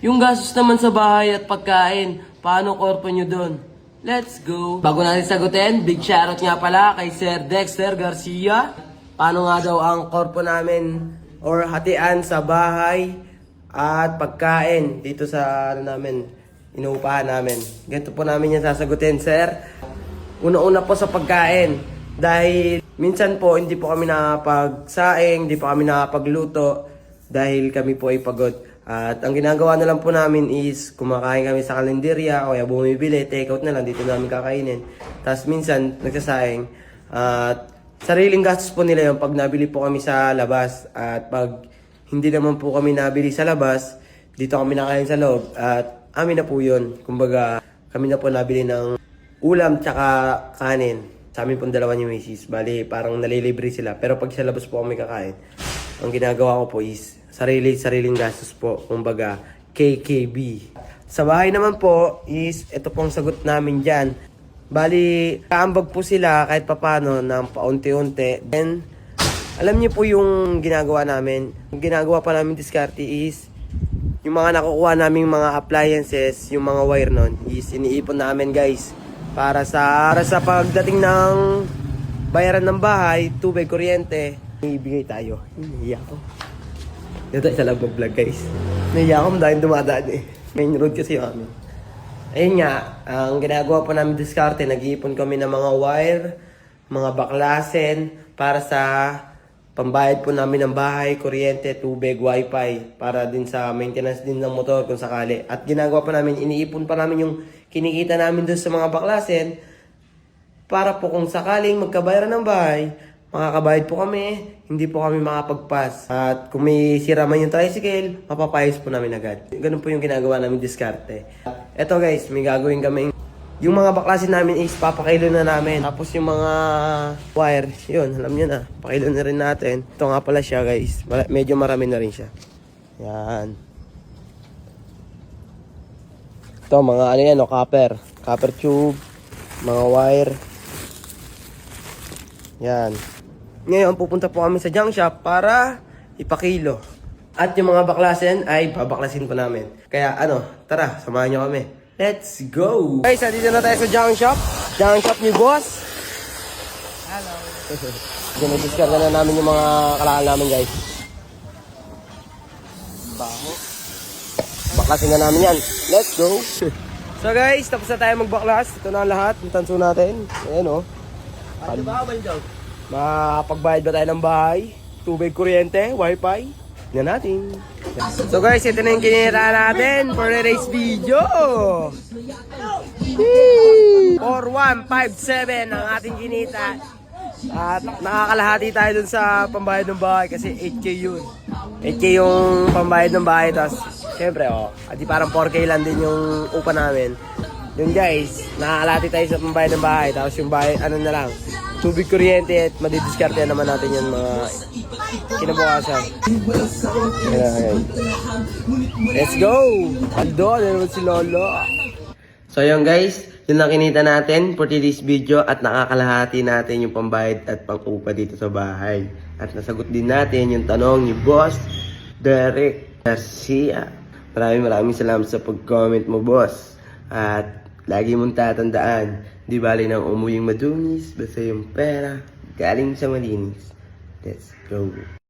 Yung gastos naman sa bahay at pagkain, paano korpo nyo doon? Let's go! Bago natin sagutin, big shoutout nga pala kay Sir Dexter Garcia. Paano nga daw ang korpo namin or hatian sa bahay at pagkain dito sa inuupahan namin. Ganito po namin yan sasagutin, sir. Una-una po sa pagkain. Dahil minsan po hindi po kami nakapagsaing, hindi po kami nakapagluto dahil kami po ay pagod. At ang ginagawa na lang po namin is kumakain kami sa kalenderya o kaya bumibili, take out na lang, dito namin kakainin. Tapos minsan nagsasaing. At sariling gastos po nila yung pag nabili po kami sa labas. At pag hindi naman po kami nabili sa labas, dito kami nakain sa loob. At amin na po yun. Kumbaga kami na po nabili ng ulam tsaka kanin. Sa amin pong dalawa ni Macy's. Bali parang nalilibre sila. Pero pag sa labas po kami kakain, ang ginagawa ko po is sariling gastos po, kumbaga KKB. Sa bahay naman po is ito pong sagot namin dyan. Bali, kaambag po sila kahit papano ng paunti-unti. Then, alam niyo po yung ginagawa namin. Yung ginagawa pa namin diskarte is yung mga nakukuha naming mga appliances, yung mga wire nun, is iniipon namin guys. Para sa pagdating ng bayaran ng bahay, tubig, kuryente, ibigay tayo. Iiyak ko. Dito isa lang vlog guys. Naiyak ako dahil dumadaan eh. Main road kasi yung amin. Ayun nga, ang ginagawa po namin diskarte, nag-iipon kami ng mga wire, mga baklasen, para sa pambayad po namin ng bahay, kuryente, tubig, wifi, para din sa maintenance din ng motor kung sakali. At ginagawa pa namin, iniipon pa namin yung kinikita namin doon sa mga baklasen, para po kung sakaling magkabayaran ng bahay, makakabayad po kami, hindi po kami makapagpas. At kung may sira man yung tricycle, mapapayos po namin agad. Ganun po yung ginagawa namin diskarte. Eto guys, may gagawin kami. Yung mga baklasin namin is papakilo na namin. Tapos yung mga wire, yun, alam nyo na. Pakilo na rin natin. Ito nga pala siya guys. Medyo marami na rin siya. Yan. Ito mga ano yan, no, copper. Copper tube. Mga wire. Yan. Ngayon, pupunta po kami sa junk shop para ipakilo. At yung mga baklasin ay babaklasin po namin. Kaya ano, tara, samahan nyo kami. Let's go! Guys, dito na tayo sa junk shop. Junk shop ni boss. Hello. Dinidiscard na namin yung mga kalakal namin guys. Baho. Baklasin na namin yan. Let's go! So guys, tapos na tayo magbaklas. Ito na ang lahat. Yung tanso natin. Ayan o. Ano ba ba daw? Makapagbayad ba tayo ng bahay? Tubig, kuryente, wifi? Tignan natin. So guys, ito na yung kinira natin for the race video. 4157 ang ating kinita. At nakakalahati tayo dun sa pambayad ng bahay kasi 8K yun. 8K yung pambayad ng bahay. Tapos, syempre di parang 4K lang din yung upa namin. Yun guys, nakakalahati tayo sa pambayad ng bahay. Tapos yung bahay, ano na lang, tubig, kuryente at madidiskarte naman natin yung mga kinabukasan. Let's go! Aldo, ano naman si Lolo? So yun guys, yun lang kinita natin for today's video at nakakalahati natin yung pambayad at pang-upa dito sa bahay. At nasagot din natin yung tanong ni Boss Derek Garcia. Maraming salamat sa pag-comment mo, boss. At lagi mong tatandaan, di bali nang umuyong madumis, basta yung pera galing sa malinis. Let's go.